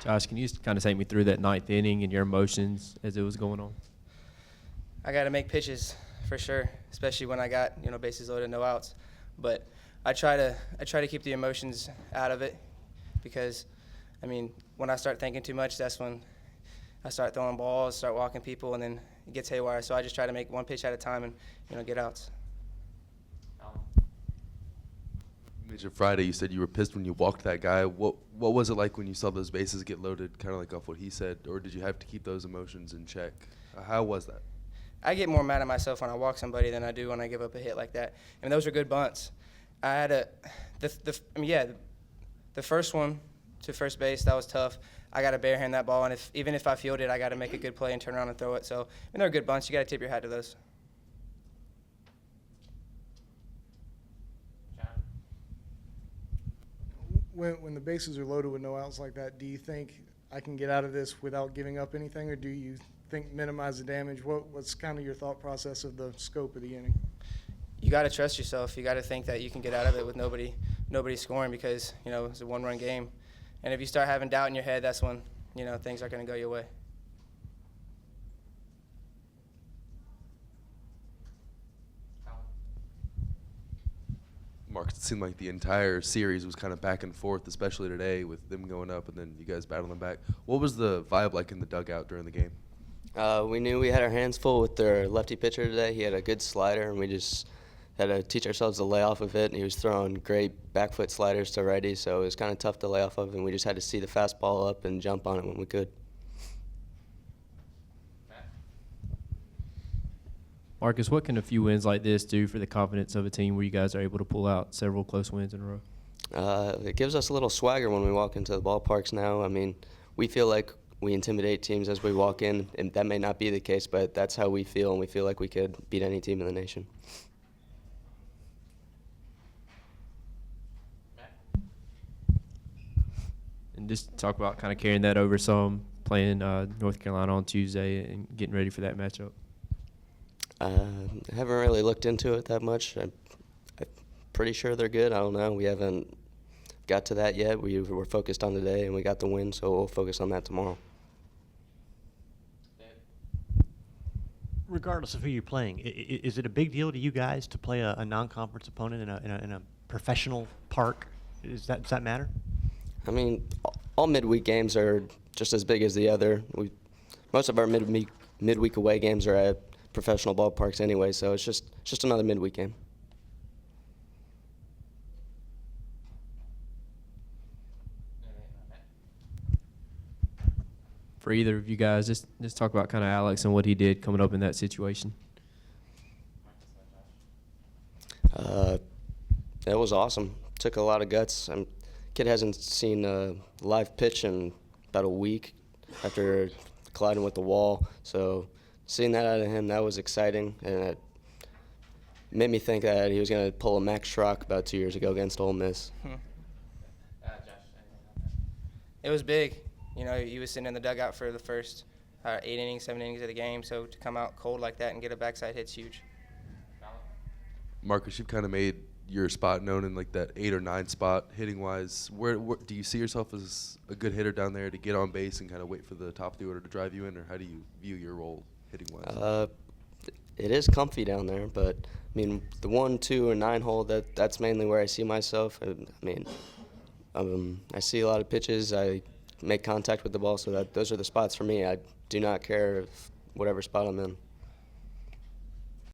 Josh, can you just kind of take me through that ninth inning and your emotions as it was going on? I got to make pitches for sure, especially when I got bases loaded, no outs. But I try to keep the emotions out of it because, when I start thinking too much, that's when I start throwing balls, start walking people, and then it gets haywire. So I just try to make one pitch at a time and get outs. You mentioned Friday. You said you were pissed when you walked that guy. What was it like when you saw those bases get loaded, kind of like off what he said, or did you have to keep those emotions in check? How was that? I get more mad at myself when I walk somebody than I do when I give up a hit like that. And those are good bunts. I had the first one to first base, that was tough. I got to barehand that ball, and even if I field it, I got to make a good play and turn around and throw it. So, they're good bunts. You got to tip your hat to those. When the bases are loaded with no outs like that, do you think I can get out of this without giving up anything, or do you think minimize the damage? What's kind of your thought process of the scope of the inning? You got to trust yourself. You got to think that you can get out of it with nobody scoring because, it's a one-run game. And if you start having doubt in your head, that's when, things aren't going to go your way. Mark, it seemed like the entire series was kind of back and forth, especially today with them going up and then you guys battling back. What was the vibe like in the dugout during the game? We knew we had our hands full with their lefty pitcher today. He had a good slider, and we just had to teach ourselves to lay off of it. And he was throwing great back foot sliders to righties, so it was kind of tough to lay off of, and we just had to see the fastball up and jump on it when we could. Marcus, what can a few wins like this do for the confidence of a team where you guys are able to pull out several close wins in a row? It gives us a little swagger when we walk into the ballparks now. We feel like we intimidate teams as we walk in, and that may not be the case, but that's how we feel, and we feel like we could beat any team in the nation. And just talk about kind of carrying that over some, playing North Carolina on Tuesday and getting ready for that matchup. I haven't really looked into it that much. I'm pretty sure they're good. I don't know. We haven't got to that yet. We're focused on today, and we got the win, so we'll focus on that tomorrow. Regardless of who you're playing, is it a big deal to you guys to play a non-conference opponent in a professional park? Does that matter? All midweek games are just as big as the other. Most of our midweek away games are at professional ballparks anyway, so it's just another midweek game. For either of you guys, just talk about kind of Alex and what he did coming up in that situation. It was awesome. Took a lot of guts. Kid hasn't seen a live pitch in about a week after colliding with the wall, so seeing that out of him, that was exciting, and it made me think that he was going to pull a Max Schrock about 2 years ago against Ole Miss. It was big. He was sitting in the dugout for the first 7 innings of the game, so to come out cold like that and get a backside hit's huge. Marcus, you've kind of made your spot known in like that 8 or 9 spot hitting-wise. Where do you see yourself as a good hitter down there to get on base and kind of wait for the top of the order to drive you in, or how do you view your role hitting-wise? It is comfy down there, but the 1, 2, or 9 hole, that's mainly where I see myself. I see a lot of pitches. I make contact with the ball, so those are the spots for me. I do not care whatever spot I'm in.